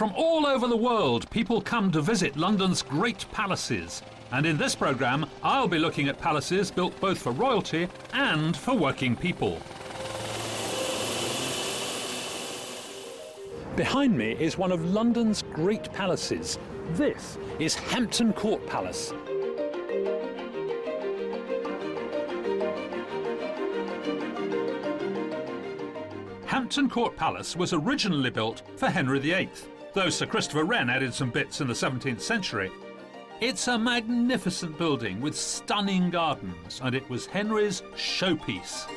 From all over the world, people come to visit London's great palaces. And in this programme, I'll be looking at palaces built both for royalty and for working people. Behind me is one of London's great palaces. This is Hampton Court Palace. Hampton Court Palace was originally built for Henry VIII, though Sir Christopher Wren added some bits in the 17th century. It's a magnificent building with stunning gardens, and it was Henry's showpiece.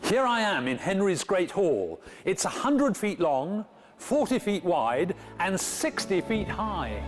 Here I am in Henry's Great Hall. It's 100 feet long, 40 feet wide, and 60 feet high.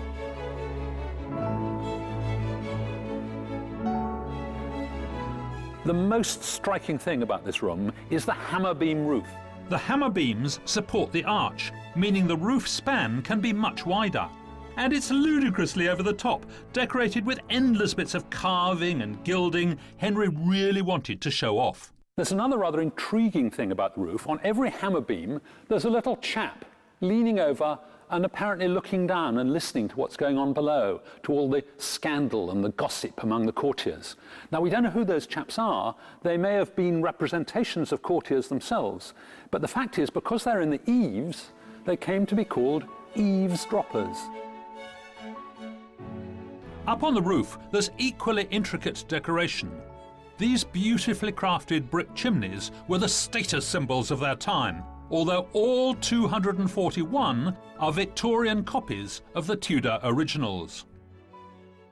The most striking thing about this room is the hammer beam roof. The hammer beams support the arch, meaning the roof span can be much wider. And it's ludicrously over the top, decorated with endless bits of carving and gilding Henry really wanted to show off. There's another rather intriguing thing about the roof. On every hammer beam, there's a little chap leaning over and apparently looking down and listening to what's going on below, to all the scandal and the gossip among the courtiers. Now, we don't know who those chaps are. They may have been representations of courtiers themselves. But the fact is, because they're in the eaves, they came to be called eavesdroppers. Up on the roof, there's equally intricate decoration. These beautifully crafted brick chimneys were the status symbols of their time, although all 241 are Victorian copies of the Tudor originals.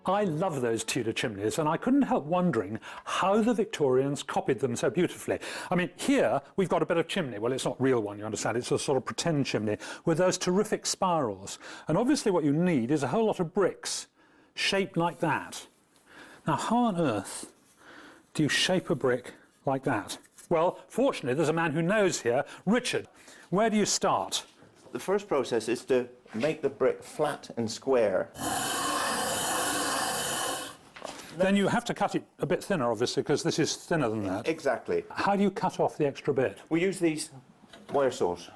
I love those Tudor chimneys, and I couldn't help wondering how the Victorians copied them so beautifully. I mean, here we've got a bit of chimney. Well, it's not a real one, you understand. It's a sort of pretend chimney with those terrific spirals. And obviously what you need is a whole lot of bricks shaped like that. Now, how on earth do you shape a brick like that? Well, fortunately, there's a man who knows here. Richard, where do you start? The first process is to make the brick flat and square. Then you have to cut it a bit thinner, obviously, because this is thinner than that. Exactly. How do you cut off the extra bit? We use these wire saws.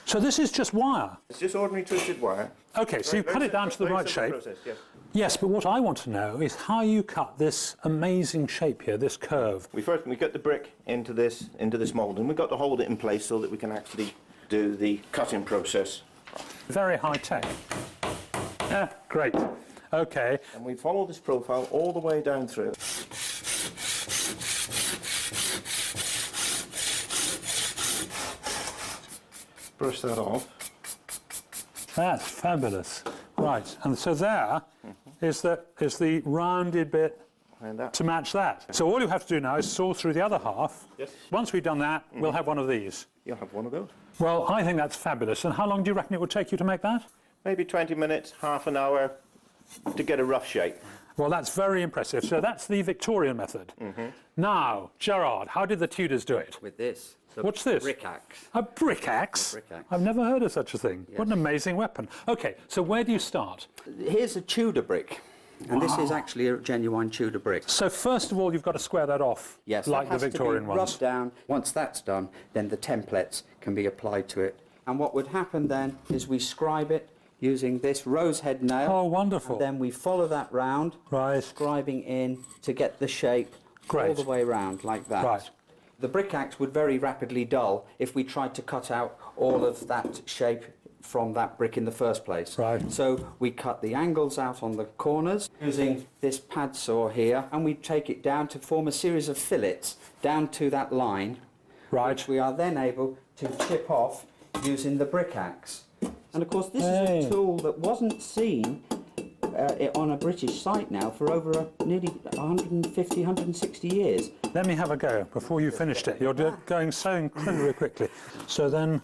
So this is just wire? It's just ordinary twisted wire. OK, so you cut it down to the right shape. Process, yes. Yes, but what I want to know is how you cut this amazing shape here, this curve. We cut the brick into this mould, and we've got to hold it in place so that we can actually do the cutting process. Very high tech. Yeah, great. OK. And we follow this profile all the way down through. Brush that off. That's fabulous. Right, and so there is the rounded bit to match that. So all you have to do now is saw through the other half. Yes. Once we've done that, we'll have one of these. You'll have one of those. Well, I think that's fabulous. And how long do you reckon it would take you to make that? Maybe 20 minutes, half an hour to get a rough shape. Well, that's very impressive. So that's the Victorian method. Now, Gerard, how did the Tudors do it? With this. What's this? Brick axe. A brick axe? A brick axe. I've never heard of such a thing. Yes. What an amazing weapon. OK, so where do you start? Here's a Tudor brick. And this is actually a genuine Tudor brick. So first of all, you've got to square that off, yes, like the Victorian to be ones. rubbed down. Once that's done, then the templates can be applied to it. And what would happen then is we scribe it using this rose head nail. Oh, wonderful. And then we follow that round, right, scribing in to get the shape all the way round, like that. Right. The brick axe would very rapidly dull if we tried to cut out all of that shape from that brick in the first place. Right. So we cut the angles out on the corners using this pad saw here, and we take it down to form a series of fillets down to that line, right, which we are then able to chip off using the brick axe. And of course this is a tool that wasn't seen on a British site now for over nearly 150, 160 years. Let me have a go before you finished it. You're going so incredibly quickly. So then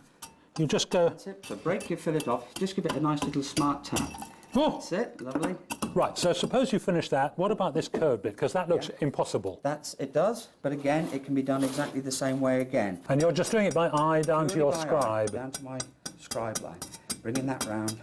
you just go... That's it. So break your fillet off, just give it a nice little smart tap. Oh. That's it, lovely. Right, so suppose you finish that. What about this curved bit? Because that looks impossible. It does, but again, it can be done exactly the same way again. And you're just doing it by eye down to your scribe. Down to my scribe line. Bringing that round.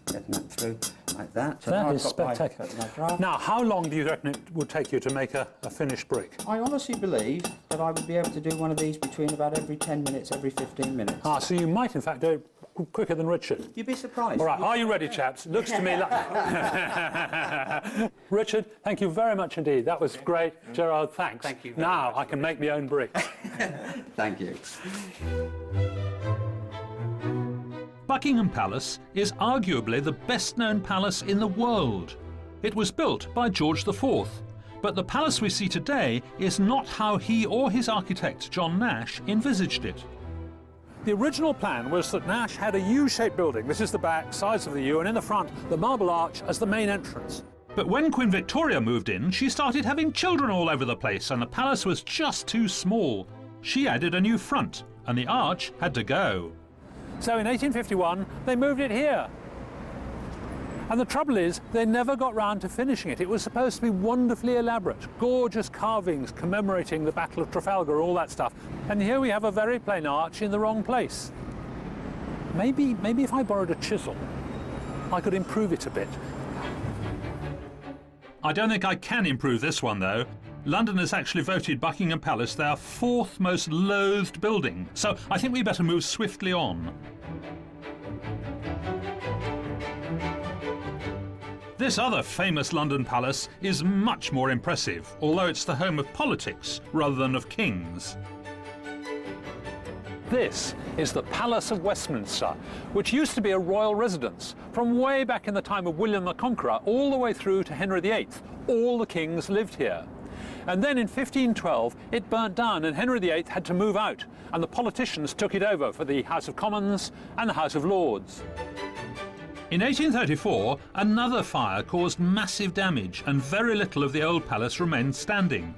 Getting that through. like that. So That now is I've got my- spectacular. my draft. Now, how long do you reckon it would take you to make a finished brick? I honestly believe that I would be able to do one of these between about every 10 minutes, every 15 minutes. Ah, so you might, in fact, do it quicker than Richard. You'd be surprised. All right, are you ready, chaps? Looks to me like... Richard, thank you very much indeed. That was great. Gerard, thanks. Thank you very Now I can make my own brick. Thank you. Buckingham Palace is arguably the best-known palace in the world. It was built by George IV, but the palace we see today is not how he or his architect, John Nash, envisaged it. The original plan was that Nash had a U-shaped building. This is the back, sides of the U, and in the front, the Marble Arch as the main entrance. But when Queen Victoria moved in, she started having children all over the place, and the palace was just too small. She added a new front, and the arch had to go. So in 1851, they moved it here. And the trouble is, they never got round to finishing it. It was supposed to be wonderfully elaborate, gorgeous carvings commemorating the Battle of Trafalgar, all that stuff. And here we have a very plain arch in the wrong place. Maybe if I borrowed a chisel, I could improve it a bit. I don't think I can improve this one, though. London has actually voted Buckingham Palace their fourth most loathed building, so I think we better move swiftly on. This other famous London palace is much more impressive, although it's the home of politics rather than of kings. This is the Palace of Westminster, which used to be a royal residence from way back in the time of William the Conqueror all the way through to Henry VIII. All the kings lived here. And then in 1512 it burnt down and Henry VIII had to move out, and the politicians took it over for the House of Commons and the House of Lords. In 1834, another fire caused massive damage and very little of the old palace remained standing.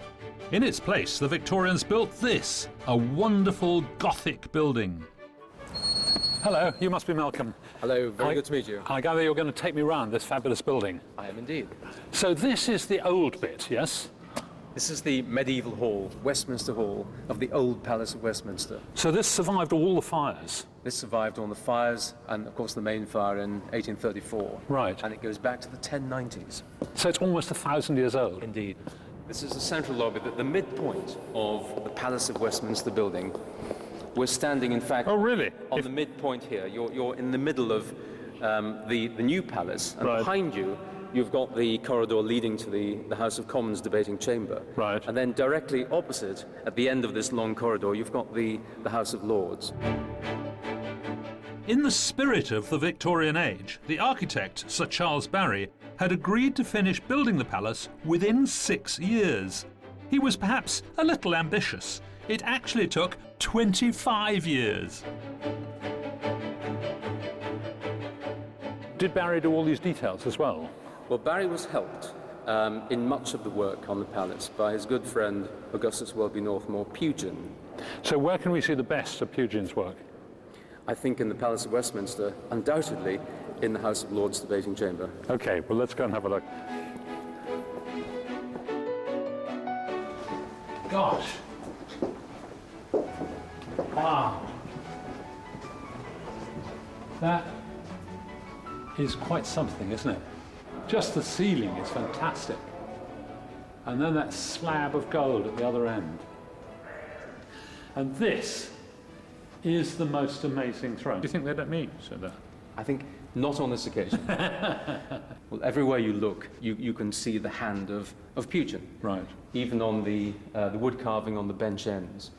In its place, the Victorians built this, a wonderful Gothic building. Hello, you must be Malcolm. Hello, very good to meet you. I gather you're going to take me round this fabulous building. I am indeed. So this is the old bit, yes? This is the medieval hall, Westminster Hall, of the old Palace of Westminster. So this survived all the fires? This survived all the fires and, of course, the main fire in 1834. Right. And it goes back to the 1090s. So it's almost 1,000 years old? Indeed. This is the central lobby, the midpoint of the Palace of Westminster building. We're standing, in fact, Oh, really? on the midpoint here. You're in the middle of the new palace, and Right. behind you, you've got the corridor leading to the House of Commons debating chamber. Right. And then directly opposite, at the end of this long corridor, you've got the House of Lords. In the spirit of the Victorian age, the architect, Sir Charles Barry, had agreed to finish building the palace within 6 years. He was perhaps a little ambitious. It actually took 25 years. Did Barry do all these details as well? Well, Barry was helped in much of the work on the palace by his good friend Augustus Welby Northmore Pugin. So where can we see the best of Pugin's work? I think in the Palace of Westminster, undoubtedly in the House of Lords debating chamber. Okay, well, let's go and have a look. Gosh. Wow. That is quite something, isn't it? Just the ceiling is fantastic. And then that slab of gold at the other end. And this is the most amazing throne. Do you think they let me say that? I think not on this occasion. Well, everywhere you look, you can see the hand of Pugin. Right. Even on the wood carving on the bench ends.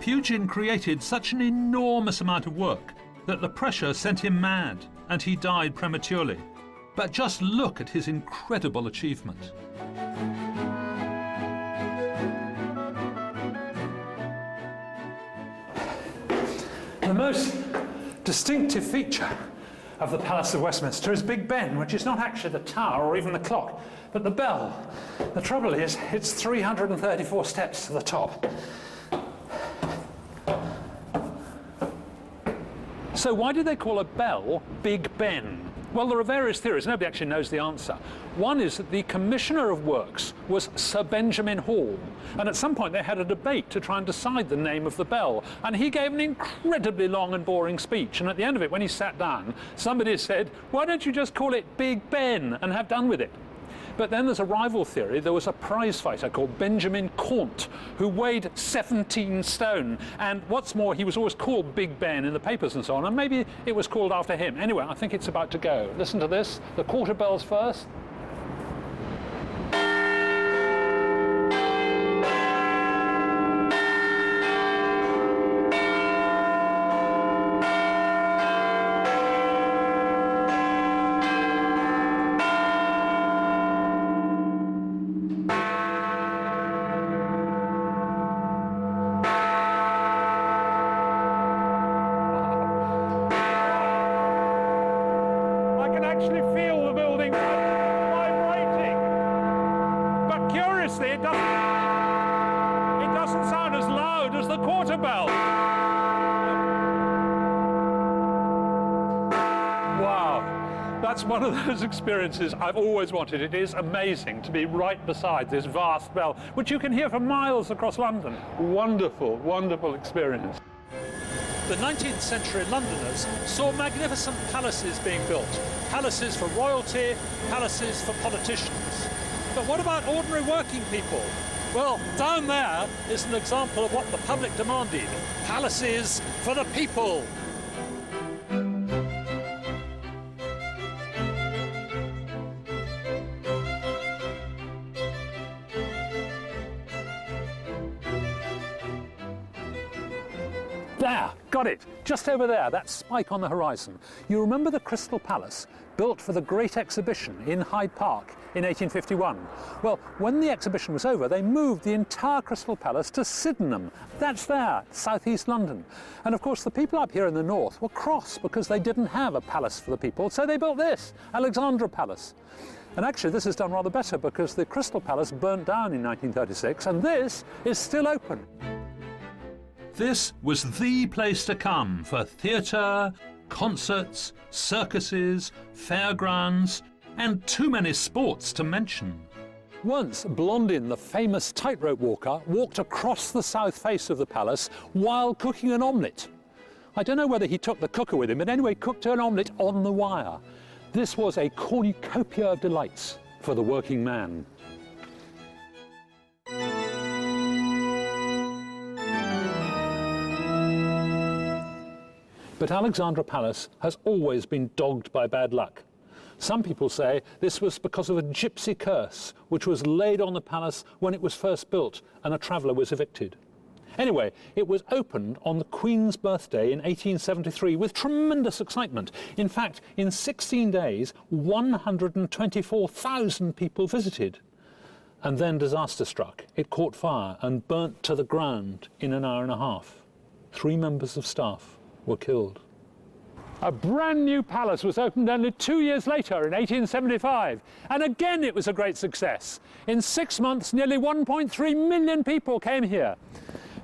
Pugin created such an enormous amount of work that the pressure sent him mad and he died prematurely. But just look at his incredible achievement. The most distinctive feature of the Palace of Westminster is Big Ben, which is not actually the tower or even the clock, but the bell. The trouble is, it's 334 steps to the top. So why do they call a bell Big Ben? Well, there are various theories. Nobody actually knows the answer. One is that the Commissioner of Works was Sir Benjamin Hall, and at some point they had a debate to try and decide the name of the bell, and he gave an incredibly long and boring speech, and at the end of it, when he sat down, somebody said, "Why don't you just call it Big Ben and have done with it?" But then there's a rival theory. There was a prize fighter called Benjamin Comte who weighed 17 stone. And what's more, he was always called Big Ben in the papers and so on. And maybe it was called after him. Anyway, I think it's about to go. Listen to this. The quarter bells first. Actually feel the building vibrating. But curiously, it doesn't sound as loud as the quarter bell. Wow, that's one of those experiences I've always wanted. It is amazing to be right beside this vast bell, which you can hear for miles across London. Wonderful, wonderful experience. The 19th century Londoners saw magnificent palaces being built. Palaces for royalty, palaces for politicians. But what about ordinary working people? Well, down there is an example of what the public demanded. Palaces for the people. There, got it, just over there, that spike on the horizon. You remember the Crystal Palace, built for the Great Exhibition in Hyde Park in 1851? Well, when the exhibition was over, they moved the entire Crystal Palace to Sydenham. That's there, southeast London. And of course, the people up here in the north were cross because they didn't have a palace for the people, so they built this, Alexandra Palace. And actually, this is done rather better because the Crystal Palace burnt down in 1936, and this is still open. This was the place to come for theatre, concerts, circuses, fairgrounds, and too many sports to mention. Once, Blondin, the famous tightrope walker, walked across the south face of the palace while cooking an omelette. I don't know whether he took the cooker with him, but anyway, cooked an omelette on the wire. This was a cornucopia of delights for the working man. But Alexandra Palace has always been dogged by bad luck. Some people say this was because of a gypsy curse which was laid on the palace when it was first built and a traveller was evicted. Anyway, it was opened on the Queen's birthday in 1873 with tremendous excitement. In fact, in 16 days, 124,000 people visited. And then disaster struck. It caught fire and burnt to the ground in an hour and a half. 3 members of staff were killed. A brand new palace was opened only 2 years later in 1875, and again it was a great success. In 6 months, nearly 1.3 million people came here.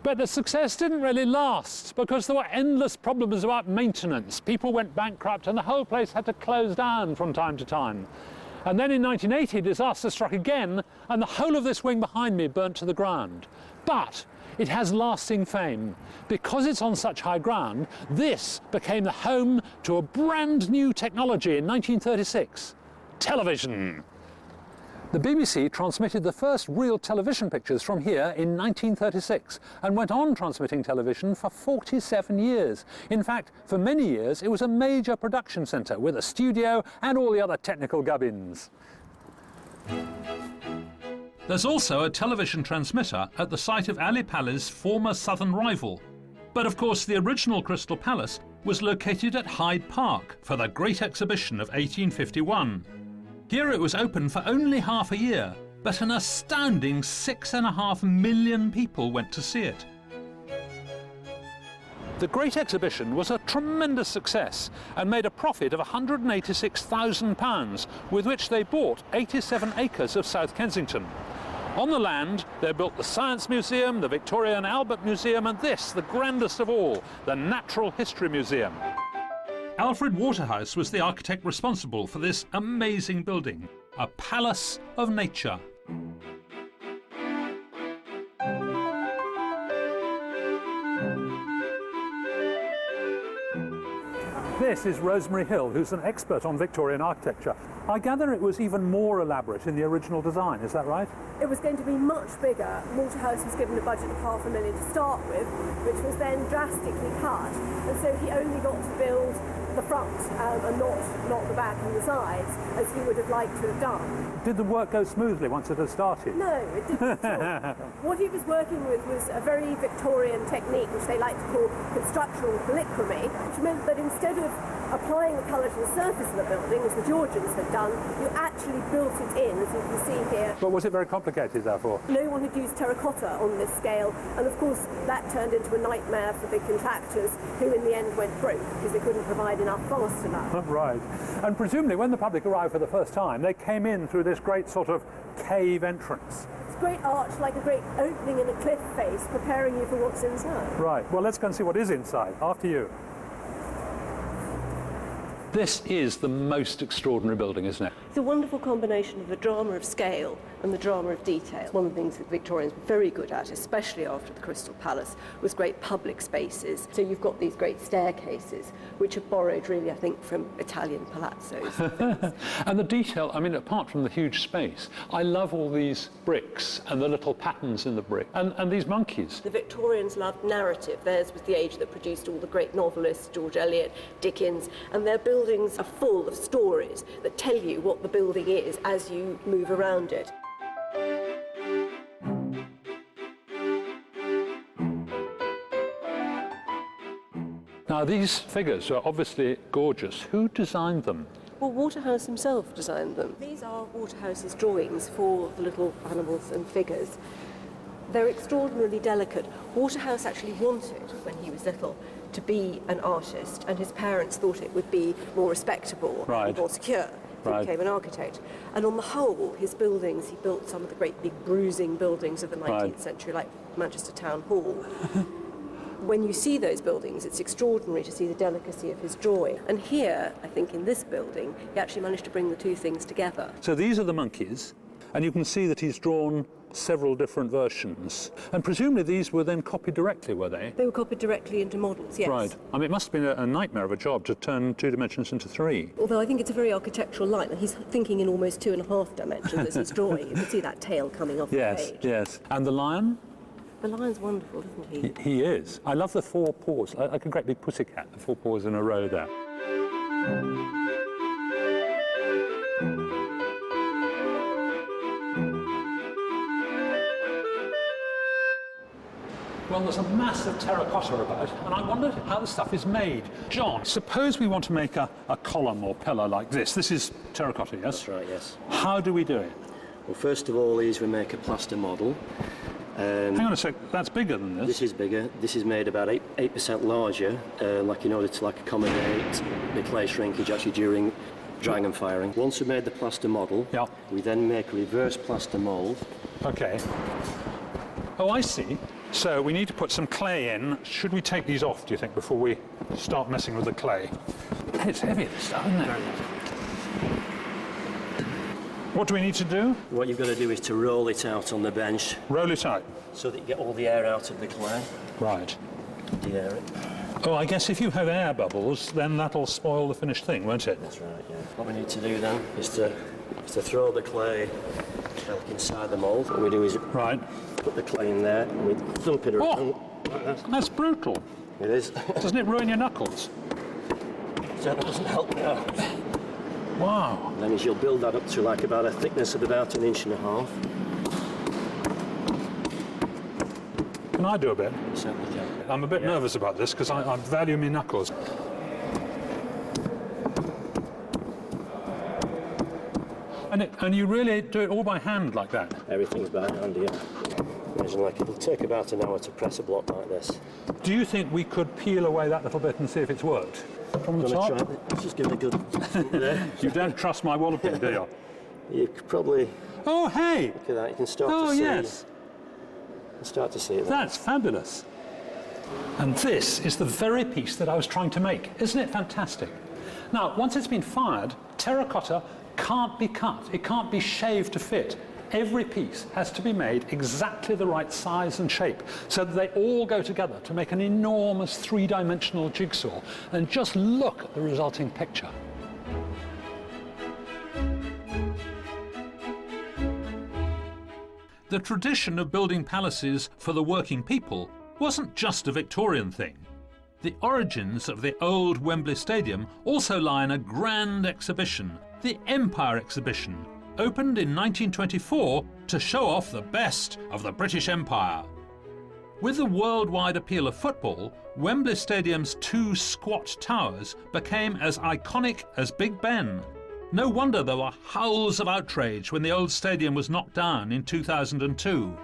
But the success didn't really last because there were endless problems about maintenance. People went bankrupt and the whole place had to close down from time to time. And then in 1980, disaster struck again, and the whole of this wing behind me burnt to the ground. But it has lasting fame. Because it's on such high ground, this became the home to a brand new technology in 1936, television. The BBC transmitted the first real television pictures from here in 1936 and went on transmitting television for 47 years. In fact, for many years, it was a major production centre with a studio and all the other technical gubbins. There's also a television transmitter at the site of Ali Pali's former southern rival. But of course, the original Crystal Palace was located at Hyde Park for the Great Exhibition of 1851. Here it was open for only half a year, but an astounding 6.5 million people went to see it. The Great Exhibition was a tremendous success and made a profit of £186,000, with which they bought 87 acres of South Kensington. On the land, they built the Science Museum, the Victoria and Albert Museum, and this, the grandest of all, the Natural History Museum. Alfred Waterhouse was the architect responsible for this amazing building, a palace of nature. This is Rosemary Hill, who's an expert on Victorian architecture. I gather it was even more elaborate in the original design, is that right? It was going to be much bigger. Waterhouse was given a budget of £500,000 to start with, which was then drastically cut, and so he only got to build the front and not the back and the sides, as he would have liked to have done. Did the work go smoothly once it had started? No, it didn't at all. What he was working with was a very Victorian technique, which they like to call constructional polychromy, which meant that instead of applying the colour to the surface of the building, as the Georgians had done, you actually built it in, as you can see here. But was it very complicated, therefore? No one had used terracotta on this scale, and of course that turned into a nightmare for the contractors, who in the end went broke because they couldn't provide enough fast enough. Right. And presumably when the public arrived for the first time, they came in through this great sort of cave entrance. It's a great arch, like a great opening in a cliff face, preparing you for what's inside. Right. Well, let's go and see what is inside. After you. This is the most extraordinary building, isn't it? It's a wonderful combination of the drama of scale and the drama of detail. One of the things that Victorians were very good at, especially after the Crystal Palace, was great public spaces. So you've got these great staircases, which are borrowed really, I think, from Italian palazzos. And the detail, I mean, apart from the huge space, I love all these bricks and the little patterns in the brick, and these monkeys. The Victorians loved narrative. Theirs was the age that produced all the great novelists, George Eliot, Dickens, and their buildings are full of stories that tell you what the building is as you move around it. Now, these figures are obviously gorgeous. Who designed them? Well, Waterhouse himself designed them. These are Waterhouse's drawings for the little animals and figures. They're extraordinarily delicate. Waterhouse actually wanted, when he was little, to be an artist, and his parents thought it would be more respectable and more secure if he became an architect. And on the whole, his buildings, he built some of the great big bruising buildings of the 19th century, like Manchester Town Hall. When you see those buildings, it's extraordinary to see the delicacy of his drawing. And here, I think in this building, he actually managed to bring the two things together. So these are the monkeys, and you can see that he's drawn several different versions. And presumably these were then copied directly, were they? They were copied directly into models, yes. Right. I mean, it must have been a nightmare of a job to turn 2 dimensions into 3. Although I think it's a very architectural line, and he's thinking in almost 2.5 dimensions as he's drawing. You can see that tail coming off the page. Yes. And the lion? The lion's wonderful, isn't he? He is. I love the 4 paws, like a great big pussycat, the 4 paws in a row there. Well, there's a massive terracotta about, and I wondered how the stuff is made. John, suppose we want to make a column or pillar like this. This is terracotta, yes? That's right, yes. How do we do it? Well, first of all, we make a plaster model. Hang on a sec, that's bigger than this. This is bigger. This is made about 8% larger, in order to accommodate the clay shrinkage actually during drying and firing. Once we've made the plaster model, we then make a reverse plaster mould. Okay. Oh, I see. So we need to put some clay in. Should we take these off, do you think, before we start messing with the clay? It's heavy, this stuff, isn't it? What do we need to do? What you've got to do is to roll it out on the bench. Roll it out? So that you get all the air out of the clay. Right. De-air it. Oh, I guess if you have air bubbles, then that'll spoil the finished thing, won't it? That's right, yeah. What we need to do then is to throw the clay inside the mould. What we do is put the clay in there and we thump it around. Oh, that's brutal. It is. Doesn't it ruin your knuckles? That doesn't help now. Wow. And then as you'll build that up to about a thickness of about 1.5 inches. Can I do a bit? You certainly can. I'm a bit nervous about this because I value my knuckles. And you really do it all by hand like that? Everything's by hand, yeah. Imagine it'll take about an hour to press a block like this. Do you think we could peel away that little bit and see if it's worked? From the top? Try, just give it a good there. You don't trust my walloping, do you? You could probably... Oh, hey! Look at that, you can start to see... Oh, yes. You can start to see it. That's fabulous. And this is the very piece that I was trying to make. Isn't it fantastic? Now, once it's been fired, terracotta can't be cut. It can't be shaved to fit. Every piece has to be made exactly the right size and shape so that they all go together to make an enormous three-dimensional jigsaw. And just look at the resulting picture. The tradition of building palaces for the working people wasn't just a Victorian thing. The origins of the old Wembley Stadium also lie in a grand exhibition, the Empire Exhibition, opened in 1924 to show off the best of the British Empire. With the worldwide appeal of football, Wembley Stadium's two squat towers became as iconic as Big Ben. No wonder there were howls of outrage when the old stadium was knocked down in 2002.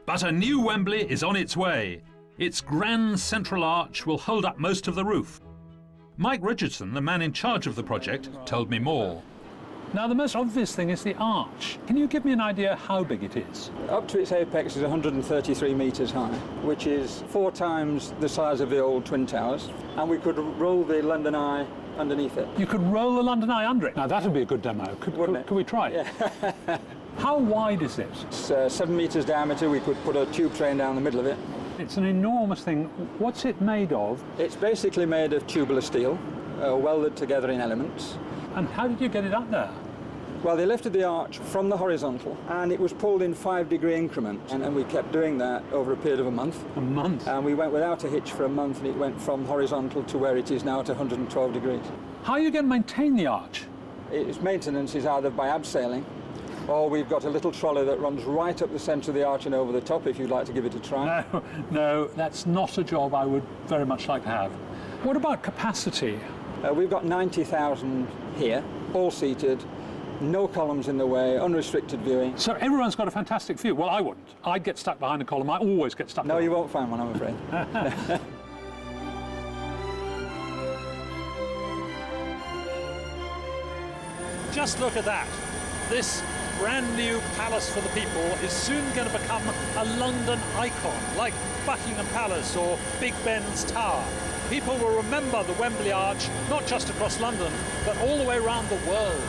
But a new Wembley is on its way. Its grand central arch will hold up most of the roof. Mike Richardson, the man in charge of the project, told me more. Now, the most obvious thing is the arch. Can you give me an idea how big it is? Up to its apex is 133 metres high, which is 4 times the size of the old Twin Towers, and we could roll the London Eye underneath it. You could roll the London Eye under it? Now, that would be a good demo. Wouldn't it? Could we try it? Yeah. How wide is it? It's 7 metres diameter. We could put a tube train down the middle of it. It's an enormous thing. What's it made of? It's basically made of tubular steel, welded together in elements. And how did you get it up there? Well, they lifted the arch from the horizontal, and it was pulled in 5-degree increments, and we kept doing that over a period of a month. A month? And we went without a hitch for a month, and it went from horizontal to where it is now at 112 degrees. How are you going to maintain the arch? Its maintenance is either by abseiling, or we've got a little trolley that runs right up the centre of the arch and over the top, if you'd like to give it a try. No, that's not a job I would very much like to have. What about capacity? We've got 90,000 here, all seated, no columns in the way, unrestricted viewing. So everyone's got a fantastic view. Well, I wouldn't. I'd get stuck behind a column. I always get stuck. No, you won't find one, I'm afraid. Just look at that. This brand new palace for the people is soon going to become a London icon, like Buckingham Palace or Big Ben's Tower. People will remember the Wembley Arch, not just across London, but all the way around the world.